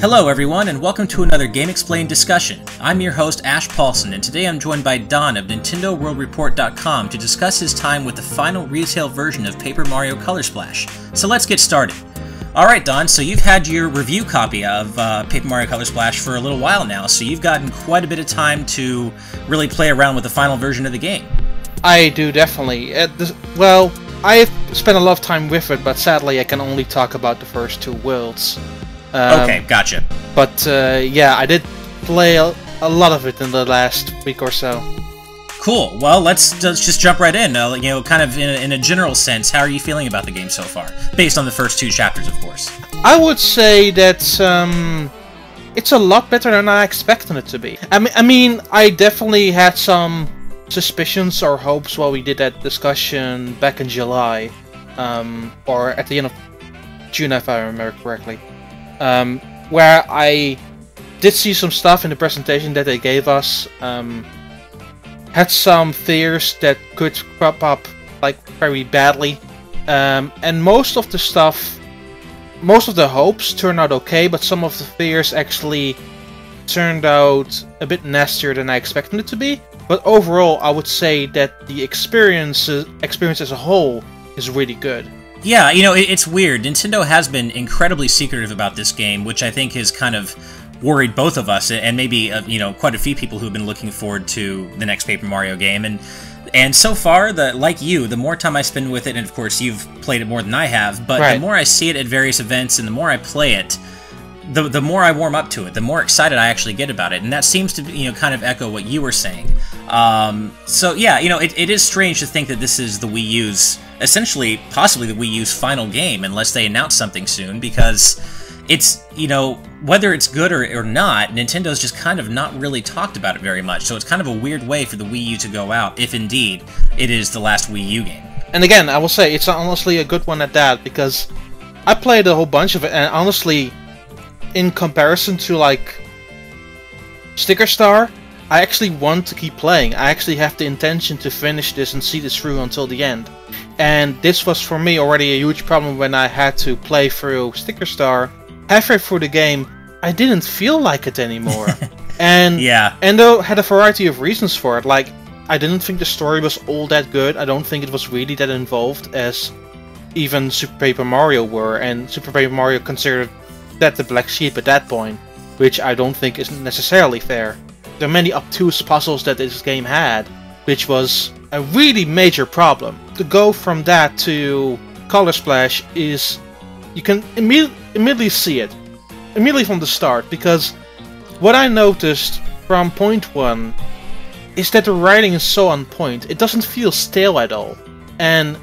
Hello everyone, and welcome to another Game Explained discussion. I'm your host, Ash Paulson, and today I'm joined by Don of NintendoWorldReport.com to discuss his time with the final retail version of Paper Mario Color Splash. So let's get started. Alright Don, so you've had your review copy of Paper Mario Color Splash for a little while now, so you've gotten quite a bit of time to really play around with the final version of the game. I do, definitely. Well, I've spent a lot of time with it, but sadly I can only talk about the first two worlds. Okay, gotcha. But yeah, I did play a lot of it in the last week or so. Cool. Well, let's just jump right in. Kind of in a general sense, how are you feeling about the game so far? Based on the first two chapters, of course. I would say that it's a lot better than I expected it to be. I mean, I definitely had some suspicions or hopes while we did that discussion back in July, or at the end of June, if I remember correctly. Where I did see some stuff in the presentation that they gave us, had some fears that could crop up like very badly, and most of the hopes turned out okay, but some of the fears actually turned out a bit nastier than I expected it to be. But overall, I would say that the experience as a whole is really good. Yeah, it's weird. Nintendo has been incredibly secretive about this game, which I think has kind of worried both of us, and maybe, quite a few people who've been looking forward to the next Paper Mario game. And so far, like you, the more time I spend with it, and of course you've played it more than I have, but the more I see it at various events, and the more I play it, the more I warm up to it, the more excited I actually get about it, and that seems to, kind of echo what you were saying. So yeah, it is strange to think that this is the Wii U's, essentially, possibly the Wii U's final game, unless they announce something soon, because it's, whether it's good or not, Nintendo's just kind of not really talked about it very much, so it's kind of a weird way for the Wii U to go out, if indeed it is the last Wii U game. And again, I will say, it's honestly a good one at that, because I played a whole bunch of it, and honestly, in comparison to, like, Sticker Star, I actually want to keep playing. I actually have the intention to finish this and see this through until the end. And this was for me already a huge problem when I had to play through Sticker Star. Halfway through the game, I didn't feel like it anymore. And yeah. And though had a variety of reasons for it. Like, I didn't think the story was all that good. I don't think it was really that involved as even Super Paper Mario were. And Super Paper Mario considered that the black sheep at that point, which I don't think is necessarily fair. There are many obtuse puzzles that this game had, which was a really major problem. To go from that to Color Splash is... you can immediately see it. Immediately from the start, because what I noticed from point one is that the writing is so on point. It doesn't feel stale at all. And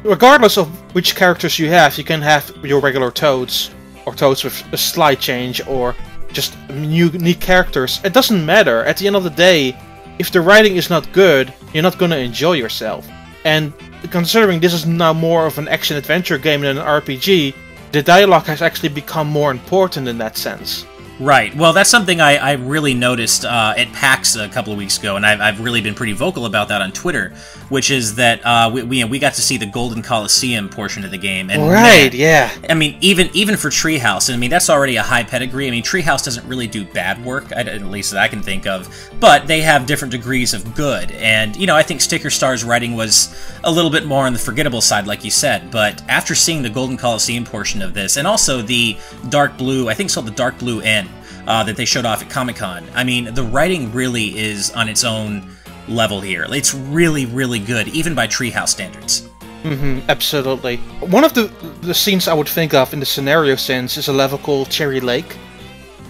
regardless of which characters you can have your regular Toads, or Toads with a slight change, or just unique characters. It doesn't matter. At the end of the day, if the writing is not good, you're not gonna enjoy yourself. And considering this is now more of an action-adventure game than an RPG, the dialogue has actually become more important in that sense. Right. Well, that's something I really noticed at PAX a couple of weeks ago, and I've really been pretty vocal about that on Twitter, which is that we got to see the Golden Coliseum portion of the game. And right, yeah. I mean, even for Treehouse, and I mean, that's already a high pedigree. I mean, Treehouse doesn't really do bad work, at least that I can think of, but they have different degrees of good. And, I think Sticker Star's writing was a little bit more on the forgettable side, like you said, but after seeing the Golden Coliseum portion of this, and also the Dark Blue, I think it's called the Dark Blue N, that they showed off at Comic-Con. I mean, the writing really is on its own level here. It's really, really good, even by Treehouse standards. Absolutely. One of the scenes I would think of in the scenario sense is a level called Cherry Lake.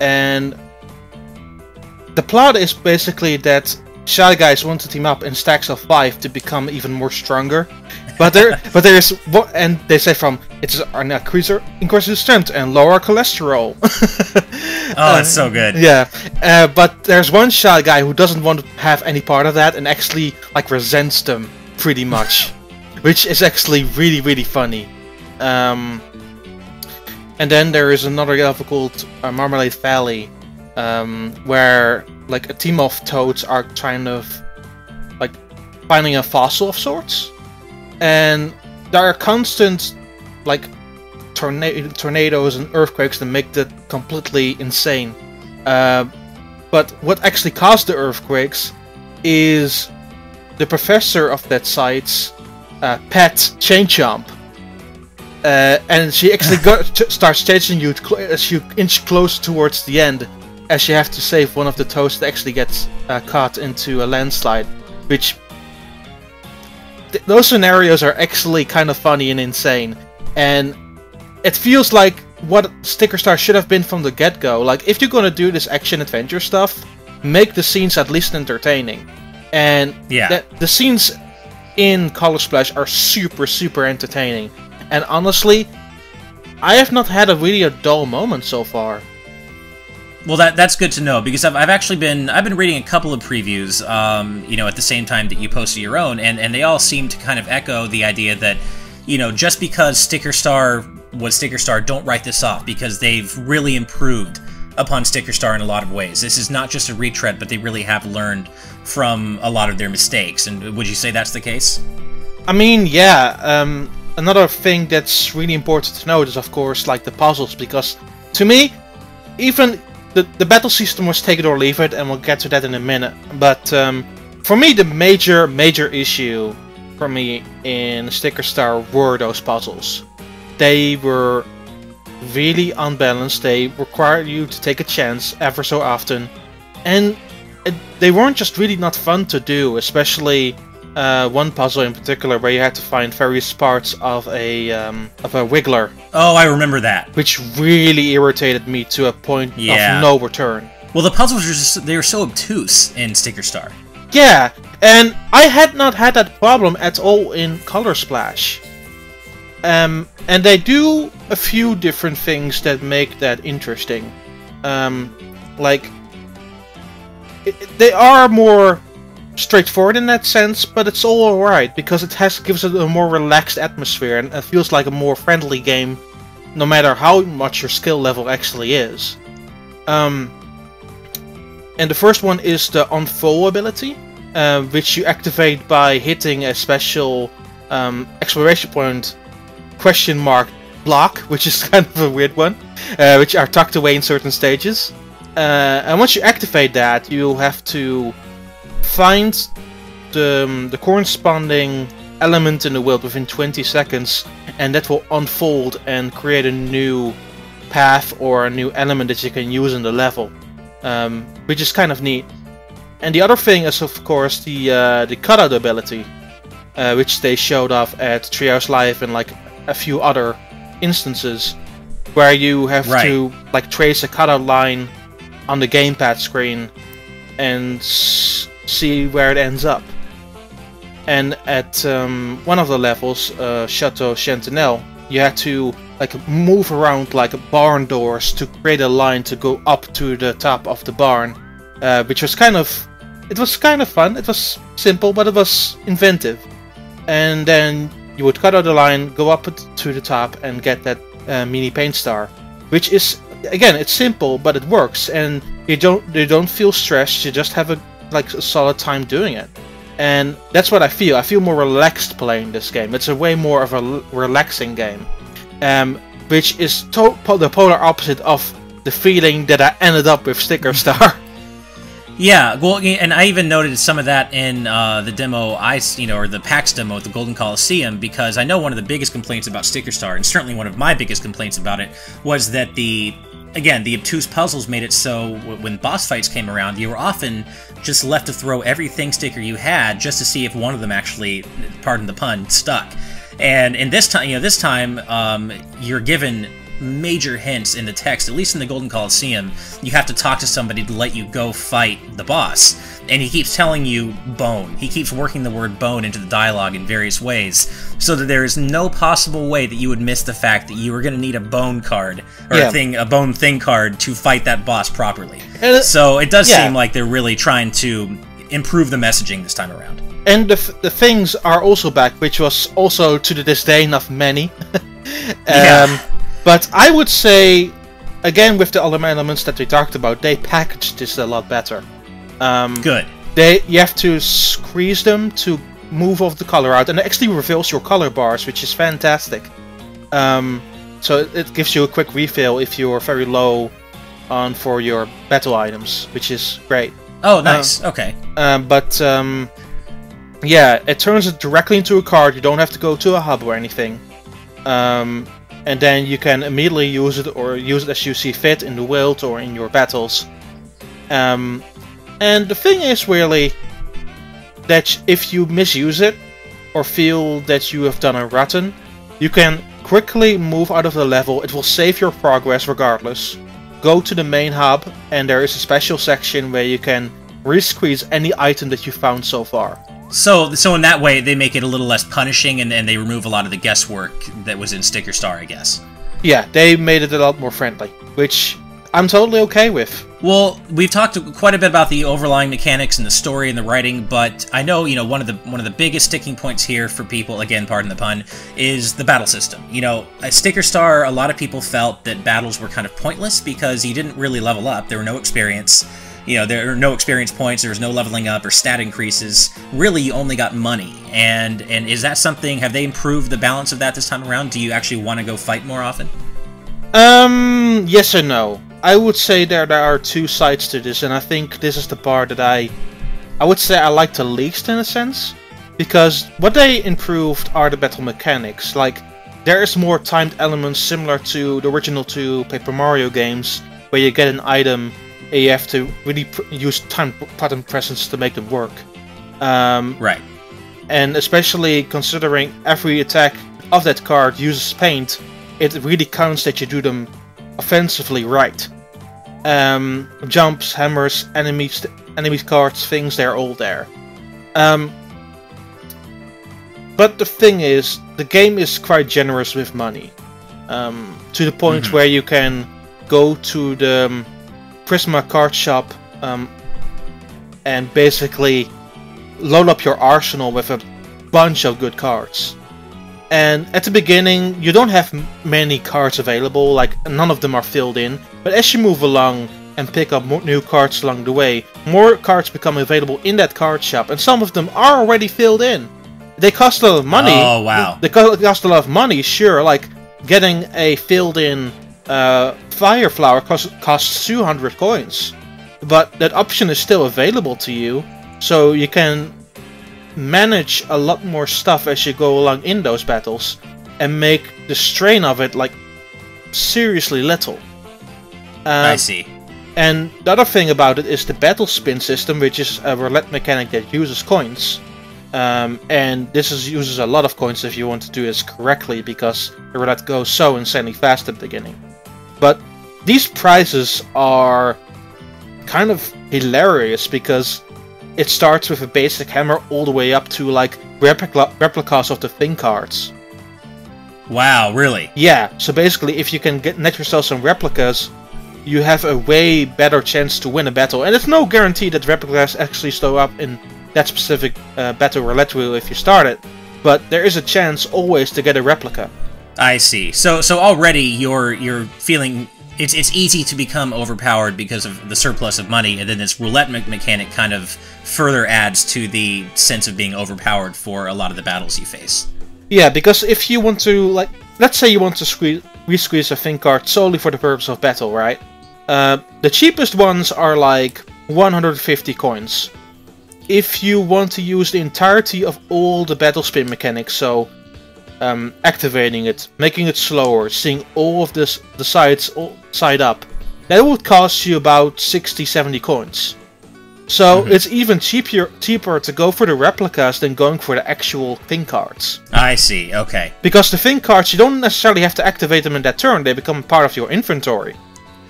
And the plot is basically that Shy Guys want to team up in stacks of 5 to become even more stronger. But there's and they say it's an increases strength and lower cholesterol. Oh, that's so good. Yeah, but there's one Shy Guy who doesn't want to have any part of that and actually like resents them pretty much, which is actually really, really funny. And then there is another level called Marmalade Valley, where like a team of Toads are kind of like finding a fossil of sorts. And there are constant, like, tornadoes and earthquakes that make that completely insane. But what actually caused the earthquakes is the professor of that site's pet chain chomp. And she actually starts chasing you as you inch close towards the end, as you have to save one of the toads that actually gets caught into a landslide. Which those scenarios are actually kind of funny and insane, and it feels like what Sticker Star should have been from the get-go. Like, if you're gonna do this action-adventure stuff, make the scenes at least entertaining. And the scenes in Color Splash are super, super entertaining. And honestly, I have not had a dull moment so far. Well, that's good to know, because I've been reading a couple of previews, at the same time that you posted your own, and they all seem to kind of echo the idea that, just because Sticker Star was Sticker Star, don't write this off, because they've really improved upon Sticker Star in a lot of ways. This is not just a retread, but they really have learned from a lot of their mistakes. And would you say that's the case? I mean, yeah. Another thing that's really important to note is, of course, like the puzzles, because to me, even the battle system was take it or leave it, and we'll get to that in a minute. But for me, the major issue for me in Sticker Star were those puzzles. They were really unbalanced. They required you to take a chance ever so often, and they weren't just really not fun to do, especially one puzzle in particular where you had to find various parts of a wiggler. Oh, I remember that. Which really irritated me to a point of no return. Well, the puzzles they were so obtuse in Sticker Star. Yeah, and I had not had that problem at all in Color Splash. And they do a few different things that make that interesting. They are more straightforward in that sense, but it's all alright, because it gives it a more relaxed atmosphere, and it feels like a more friendly game, no matter how much your skill level actually is. And the first one is the Unfold ability, which you activate by hitting a special exploration point block, which is kind of a weird one, which are tucked away in certain stages. And once you activate that, you'll have to find the corresponding element in the world within 20 seconds, and that will unfold and create a new path or a new element that you can use in the level, which is kind of neat. And the other thing is, of course, the cutout ability, which they showed off at Treehouse Live and like a few other instances, where you have to like trace a cutout line on the gamepad screen and see where it ends up. And at one of the levels, Chateau Chantanel, you had to like move around like barn doors to create a line to go up to the top of the barn, which was kind of fun. It was simple, but it was inventive. And then you would cut out the line, go up to the top, and get that mini paint star, which is, again, it's simple, but it works, and you don't feel stressed. You just have a solid time doing it, and that's what I feel. I feel more relaxed playing this game. It's a way more of a relaxing game, which is the polar opposite of the feeling that I ended up with Sticker Star. Yeah, well, and I even noted some of that in the demo, or the PAX demo at the Golden Coliseum, because I know one of the biggest complaints about Sticker Star, and certainly one of my biggest complaints about it, was that the obtuse puzzles made it so when boss fights came around, you were often just left to throw every thing sticker you had just to see if one of them actually, pardon the pun, stuck. And in this time, you're given major hints in the text. At least in the Golden Coliseum, you have to talk to somebody to let you go fight the boss, and he keeps telling you bone. He keeps working the word bone into the dialogue in various ways, so that there is no possible way that you would miss the fact that you were going to need a bone card, or a bone thing card, to fight that boss properly. So it does seem like they're really trying to improve the messaging this time around. And the things are also back, which was also to the disdain of many. But I would say, again, with the other elements that we talked about, they packaged this a lot better. Good. You have to squeeze them to move off the color out, and it actually reveals your color bars, which is fantastic. So it gives you a quick refill if you're very low on for your battle items, which is great. Oh, nice. Okay. Yeah, it turns it directly into a card. You don't have to go to a hub or anything. And then you can immediately use it, or use it as you see fit in the wild or in your battles. And the thing is really that if you misuse it, or feel that you have done a rotten, you can quickly move out of the level. It will save your progress regardless. Go to the main hub, and there is a special section where you can re-squeeze any item that you found so far. So in that way, they make it a little less punishing, and they remove a lot of the guesswork that was in Sticker Star, I guess. Yeah, they made it a lot more friendly, which I'm totally okay with. Well, we've talked quite a bit about the overlying mechanics and the story and the writing, but I know, one of the biggest sticking points here for people, again, pardon the pun, is the battle system. At Sticker Star, a lot of people felt that battles were kind of pointless because you didn't really level up. There were no experience. There are no experience points, there's no leveling up or stat increases. Really, you only got money. And is that something, have they improved the balance of that this time around? Do you actually want to go fight more often? Yes and no. I would say there are two sides to this, and I think this is the part that I would say I like the least in a sense. Because what they improved are the battle mechanics. Like, there is more timed elements similar to the original two Paper Mario games, where you get an item and you have to really use timed button presses to make them work. Right. And especially considering every attack of that card uses paint, it really counts that you do them offensively right. Jumps, hammers, enemies cards, things, they're all there. But the thing is, the game is quite generous with money. To the point where you can go to the Prisma card shop and basically load up your arsenal with a bunch of good cards. And at the beginning, you don't have many cards available, like none of them are filled in. But as you move along and pick up more new cards along the way, more cards become available in that card shop, and some of them are already filled in. They cost a lot of money. Oh, wow. They cost a lot of money, sure. Like, getting a filled-in Fire Flower costs 200 coins. But that option is still available to you, so you can manage a lot more stuff as you go along in those battles, and make the strain of it, like, seriously little. I see. And the other thing about it is the battle spin system, which is a roulette mechanic that uses coins. And this uses a lot of coins if you want to do this correctly, because the roulette goes so insanely fast at the beginning. But these prizes are kind of hilarious, because it starts with a basic hammer all the way up to, like, replicas of the thing cards. Wow, really? Yeah, so basically if you can net yourself some replicas, you have a way better chance to win a battle. And it's no guarantee that replicas actually show up in that specific battle roulette wheel if you start it, but there is a chance always to get a replica. I see. So already you're feeling it's easy to become overpowered because of the surplus of money, and then this roulette mechanic kind of further adds to the sense of being overpowered for a lot of the battles you face. Yeah, because if you want to, like, let's say you want to re-squeeze a thing card solely for the purpose of battle, right? The cheapest ones are like 150 coins. If you want to use the entirety of all the battle spin mechanics, so activating it, making it slower, seeing all of the sides side up, that would cost you about 60-70 coins. So it's even cheaper to go for the replicas than going for the actual thing cards. I see, okay. Because the thing cards, you don't necessarily have to activate them in that turn, they become part of your inventory.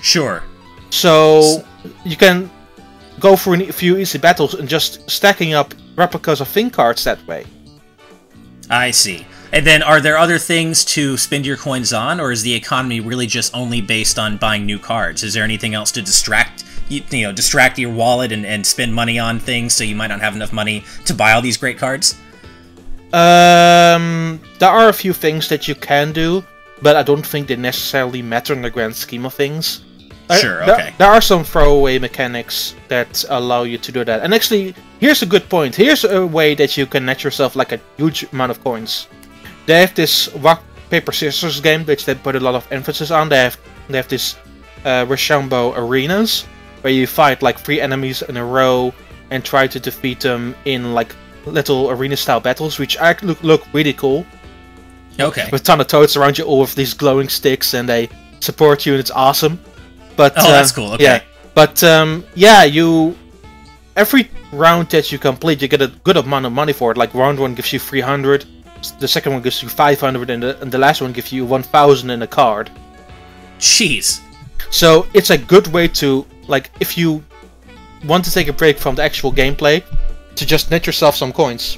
Sure. So you can go for a few easy battles and just stacking up replicas of thing cards that way. I see. And then are there other things to spend your coins on, or is the economy really just only based on buying new cards? Is there anything else to distract your wallet and spend money on things so you might not have enough money to buy all these great cards? There are a few things that you can do, but I don't think they necessarily matter in the grand scheme of things. Sure, okay. There are some throwaway mechanics that allow you to do that. And actually, here's a good point. Here's a way that you can net yourself like a huge amount of coins. They have this paper scissors game, which they put a lot of emphasis on. They have this Roshambo Arenas, where you fight like 3 enemies in a row and try to defeat them in like little arena-style battles, which actually look really cool. Okay. With a ton of toads around you, all with these glowing sticks, and they support you, and it's awesome. But that's cool. Okay. Yeah, but yeah, every round that you complete, you get a good amount of money for it. Like round 1 gives you 300, the second one gives you 500, and the last one gives you 1,000 in a card. Jeez. So it's a good way to, like, if you want to take a break from the actual gameplay, to just net yourself some coins.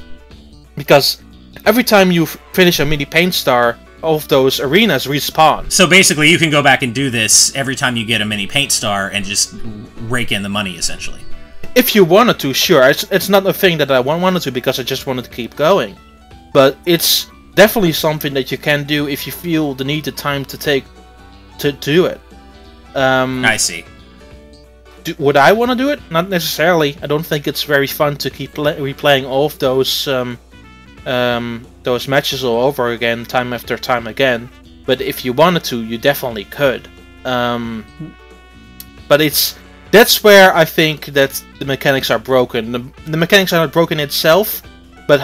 Because every time you finish a mini paint star, all of those arenas respawn. So basically you can go back and do this every time you get a mini paint star and just rake in the money, essentially. If you wanted to, sure. It's not a thing that I wanted to, because I just wanted to keep going. But it's definitely something that you can do if you feel the need, the time to take to do it. I see. Would I want to do it? Not necessarily. I don't think it's very fun to keep replaying all of those matches all over again, time after time again. But if you wanted to, you definitely could. But that's where I think that the mechanics are broken. The mechanics are not broken itself, but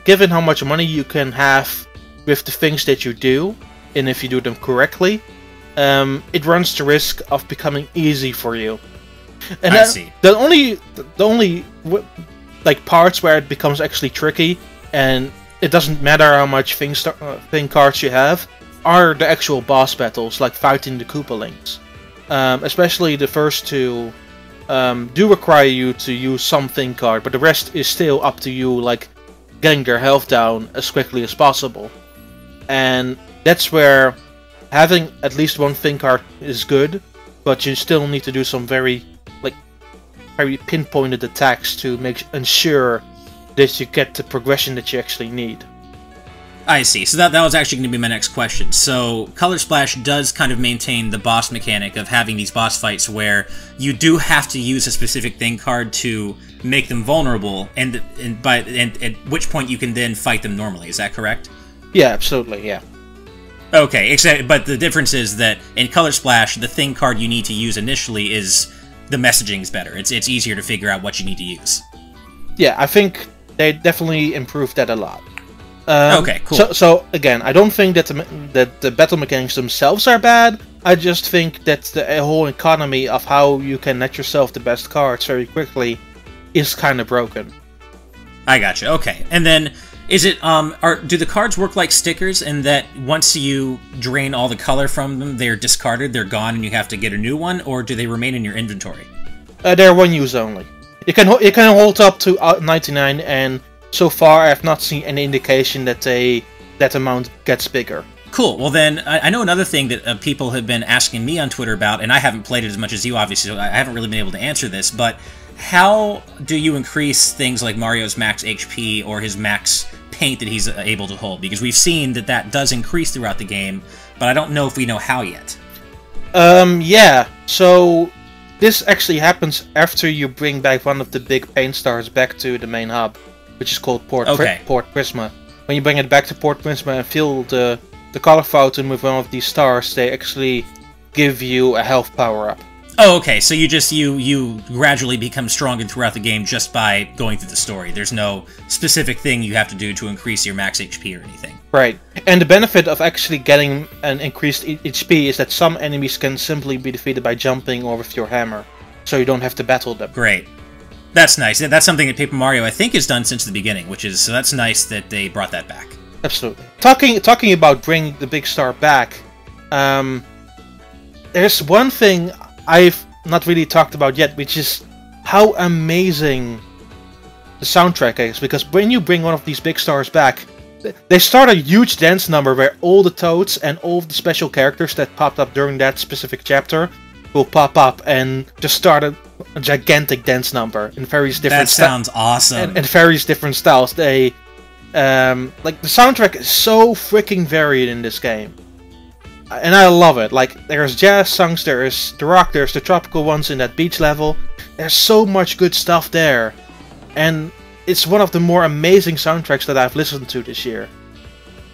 given how much money you can have with the things that you do, and if you do them correctly, it runs the risk of becoming easy for you. And I see. The only like parts where it becomes actually tricky, and it doesn't matter how much thing cards you have, are the actual boss battles, like fighting the Koopalings. Especially the first 2 do require you to use some thing card, but the rest is still up to you, like getting their health down as quickly as possible. And that's where having at least one thing card is good, but you still need to do some very pinpointed attacks to ensure that you get the progression that you actually need. I see. So that was actually going to be my next question. So Color Splash does kind of maintain the boss mechanic of having these boss fights where you do have to use a specific thing card to make them vulnerable, and at which point you can then fight them normally. Is that correct? Yeah, absolutely. Yeah. Okay, but the difference is that in Color Splash, the thing card you need to use initially is the messaging's better. It's easier to figure out what you need to use. Yeah, I think they definitely improved that a lot. Okay, cool. So again, I don't think that the battle mechanics themselves are bad. I just think that the whole economy of how you can net yourself the best cards very quickly is kind of broken. I gotcha. Okay, and then is it do the cards work like stickers in that once you drain all the color from them, they're discarded, they're gone, and you have to get a new one, or do they remain in your inventory? They're one use only. You can hold up to 99, and so far I have not seen any indication that that amount gets bigger. Cool. Well then, I know another thing that people have been asking me on Twitter about, and I haven't played it as much as you, obviously, so I haven't really been able to answer this, but how do you increase things like Mario's max HP or his max paint that he's able to hold? Because we've seen that does increase throughout the game, but I don't know if we know how yet. Yeah. So this actually happens after you bring back one of the big paint stars back to the main hub, which is called Port Prisma. When you bring it back to Port Prisma and fill the color fountain with one of these stars, they actually give you a health power-up. Oh, okay, so you gradually become stronger throughout the game just by going through the story. There's no specific thing you have to do to increase your max HP or anything. Right. And the benefit of actually getting an increased HP is that some enemies can simply be defeated by jumping or with your hammer, so you don't have to battle them. Great. That's nice. That's something that Paper Mario, I think, has done since the beginning, so that's nice that they brought that back. Absolutely. Talking about bringing the big star back, there's one thing I've not really talked about yet, which is how amazing the soundtrack is. Because when you bring one of these big stars back, they start a huge dance number where all the toads and all of the special characters that popped up during that specific chapter will pop up and just start a gigantic dance number in various different styles. That sounds awesome. And various different styles. They like the soundtrack is so freaking varied in this game. And I love it. Like, there's jazz songs, there's the rock, there's the tropical ones in that beach level. There's so much good stuff there. And it's one of the more amazing soundtracks that I've listened to this year.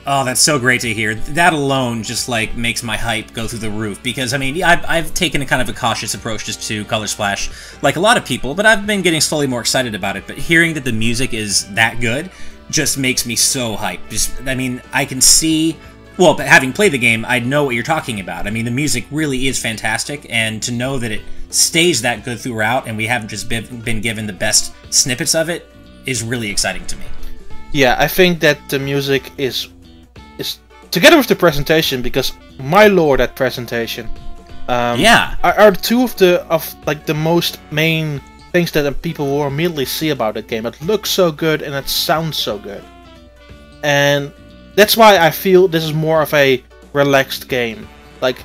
Oh, that's so great to hear. That alone just, like, makes my hype go through the roof, because, I mean, I've taken a kind of a cautious approach just to Color Splash, like a lot of people, but I've been getting slowly more excited about it, but hearing that the music is that good just makes me so hyped. Just, I mean, I can see... Well, but having played the game, I know what you're talking about. I mean, the music really is fantastic, and to know that it stays that good throughout, and we haven't just been given the best snippets of it, is really exciting to me. Yeah, I think that the music is together with the presentation, because my lord, that presentation, are two of the most main things that people will immediately see about the game. It looks so good and it sounds so good, and that's why I feel this is more of a relaxed game, like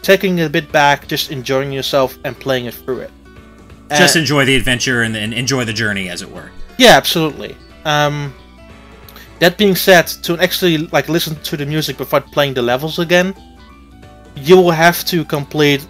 taking it a bit back, just enjoying yourself and playing it through it. Just enjoy the adventure and enjoy the journey, as it were. Yeah, absolutely. That being said, to actually like listen to the music before playing the levels again, you will have to complete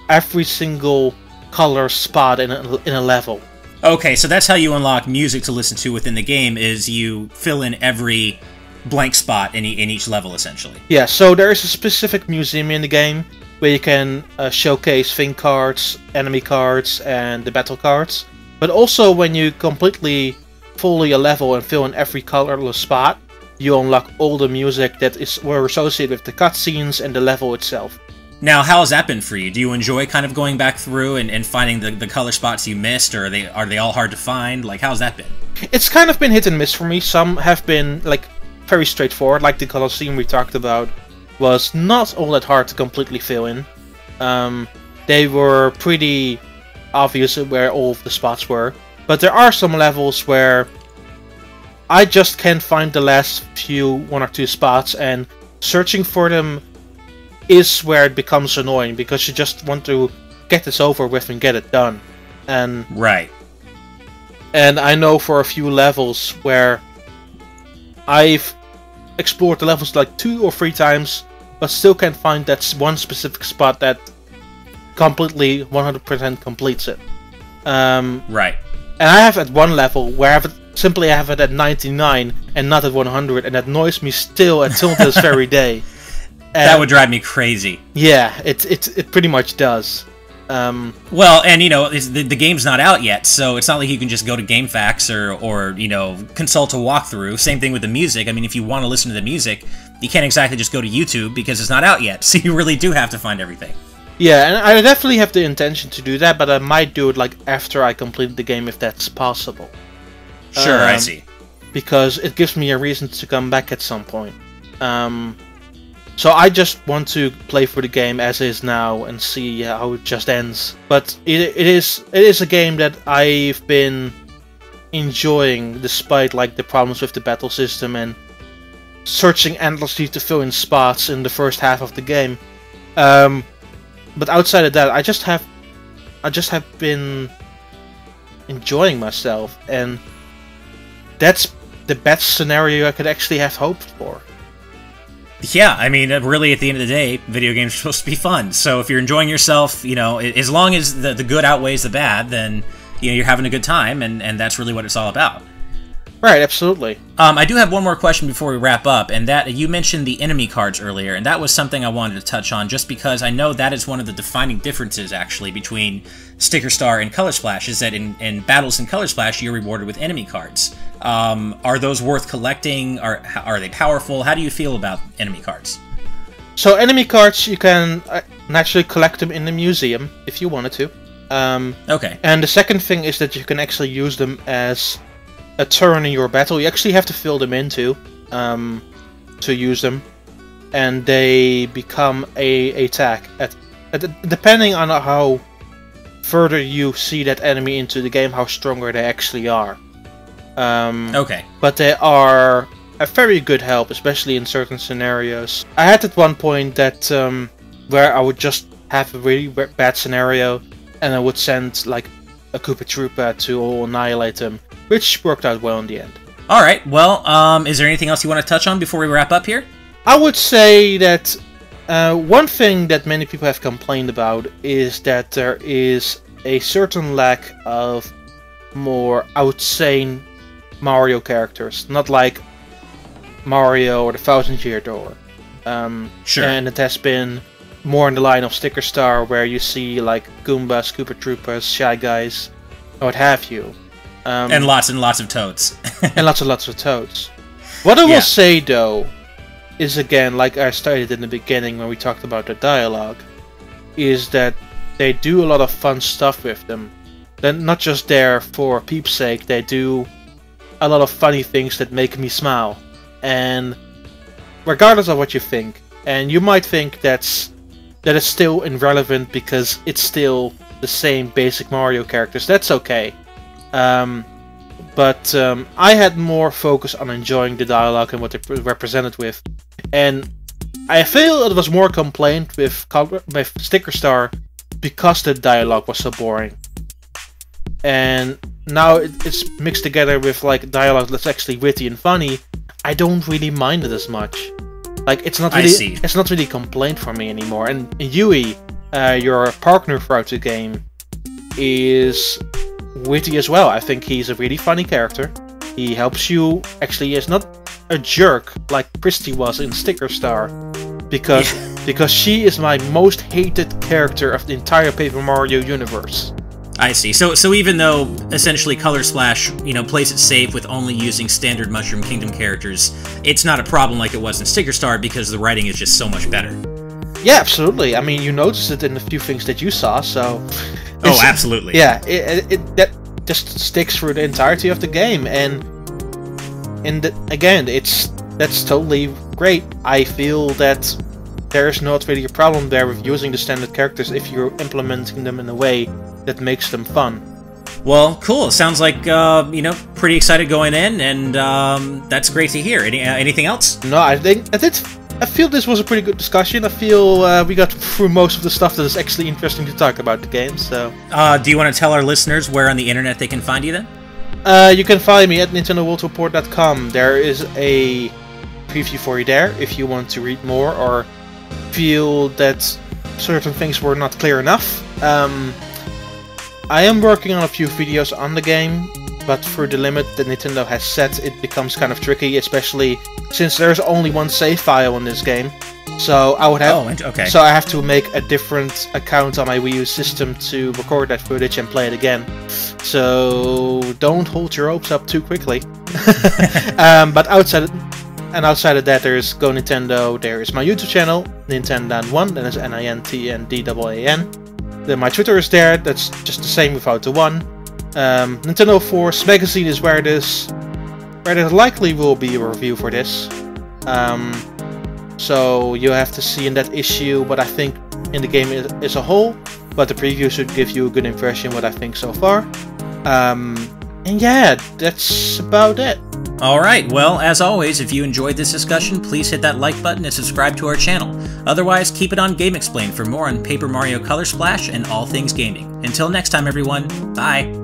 every single color spot in a level. Okay, so that's how you unlock music to listen to within the game, is you fill in every blank spot in each level, essentially. Yeah, so there is a specific museum in the game where you can showcase thing cards, enemy cards, and the battle cards. But also when you completely fully a level and fill in every colorless spot, you unlock all the music that were associated with the cutscenes and the level itself. Now, how has that been for you? Do you enjoy kind of going back through and finding the color spots you missed, or are they all hard to find? Like, how's that been? It's kind of been hit and miss for me. Some have been like very straightforward, like the Colosseum we talked about was not all that hard to completely fill in. They were pretty obvious where all of the spots were. But there are some levels where I just can't find the last one or two spots, and searching for them is where it becomes annoying, because you just want to get this over with and get it done. And right. And I know for a few levels where I've explored the levels like 2 or 3 times, but still can't find that one specific spot that completely 100% completes it. Right. And I have at one level where I have it at 99 and not at 100, and that annoys me still until this very day. That would drive me crazy. Yeah, it pretty much does. Well, and you know, the game's not out yet, so it's not like you can just go to GameFAQs or you know, consult a walkthrough. Same thing with the music. I mean, if you want to listen to the music, you can't exactly just go to YouTube because it's not out yet. So you really do have to find everything. Yeah, and I definitely have the intention to do that, but I might do it like after I complete the game, if that's possible. Sure, I see. Because it gives me a reason to come back at some point. So I just want to play through the game as is now and see how it just ends. But it is a game that I've been enjoying, despite like the problems with the battle system and searching endlessly to fill in spots in the first half of the game. But outside of that, I just have been enjoying myself, and that's the best scenario I could actually have hoped for. Yeah, I mean, really, at the end of the day, video games are supposed to be fun. So if you're enjoying yourself, you know, as long as the good outweighs the bad, then you know you're having a good time, and that's really what it's all about. Right, absolutely. I do have one more question before we wrap up, and that you mentioned the enemy cards earlier, and that was something I wanted to touch on, just because I know that is one of the defining differences, actually, between Sticker Star and Color Splash, is that in battles in Color Splash, you're rewarded with enemy cards. Are those worth collecting? Are they powerful? How do you feel about enemy cards? So enemy cards, you can naturally collect them in the museum, if you wanted to. Okay. And the second thing is that you can actually use them as a turn in your battle. You actually have to fill them in too, to use them, and they become a attack depending on how further you see that enemy into the game, how stronger they actually are. Okay. But they are a very good help, especially in certain scenarios. I had at one point that where I would just have a really bad scenario, and I would send like a Koopa Troopa to annihilate them, which worked out well in the end. Alright, well, is there anything else you want to touch on before we wrap up here? I would say that one thing that many people have complained about is that there is a certain lack of more outsane Mario characters. Not like Mario or the Thousand Year Door. Sure. And it has been more in the line of Sticker Star, where you see like Goombas, Koopa Troopas, Shy Guys, or what have you. And lots of Toads. And lots of Toads. What I will say, though, is again, like I started in the beginning when we talked about the dialogue, is that they do a lot of fun stuff with them. They're not just there for peep's sake, they do a lot of funny things that make me smile. And regardless of what you think, and you might think that it's still irrelevant because it's still the same basic Mario characters, that's okay. But I had more focus on enjoying the dialogue and what they represented with. And I feel it was more complaint with Sticker Star because the dialogue was so boring. And now it's mixed together with like dialogue that's actually witty and funny. I don't really mind it as much. Like it's not really a complaint for me anymore. And Yui, your partner throughout the game, is witty as well. I think he's a really funny character. He helps you. Actually, is not a jerk like Christy was in Sticker Star, because she is my most hated character of the entire Paper Mario universe. I see. So even though essentially Color Splash, plays it safe with only using standard Mushroom Kingdom characters, it's not a problem like it was in Sticker Star because the writing is just so much better. Yeah, absolutely. I mean, you noticed it in the few things that you saw, so. Oh, absolutely. Yeah, that just sticks through the entirety of the game, and again, that's totally great. I feel that there's not really a problem there with using the standard characters if you're implementing them in a way that makes them fun. Well, cool. Sounds like pretty excited going in, and that's great to hear. Anything else? No, I feel this was a pretty good discussion. I feel we got through most of the stuff that is actually interesting to talk about the game. So, do you want to tell our listeners where on the internet they can find you then? You can find me at NintendoWorldReport.com. There is a preview for you there if you want to read more or feel that certain things were not clear enough. I am working on a few videos on the game, but through the limit that Nintendo has set, it becomes kind of tricky, especially since there's only one save file in this game. So I would have So I have to make a different account on my Wii U system to record that footage and play it again. So don't hold your hopes up too quickly. But outside of that, there's Go Nintendo. There is my YouTube channel, Nintendaan1. That is NINTENDAAN. Then my Twitter is there. That's just the same without the 1. Nintendo Force magazine is where there likely will be a review for this. So you have to see in that issue what I think in the game as a whole, but the preview should give you a good impression what I think so far. And yeah, that's about it. Alright, well, as always, if you enjoyed this discussion, please hit that like button and subscribe to our channel. Otherwise, keep it on GameXplain for more on Paper Mario Color Splash and all things gaming. Until next time, everyone, bye!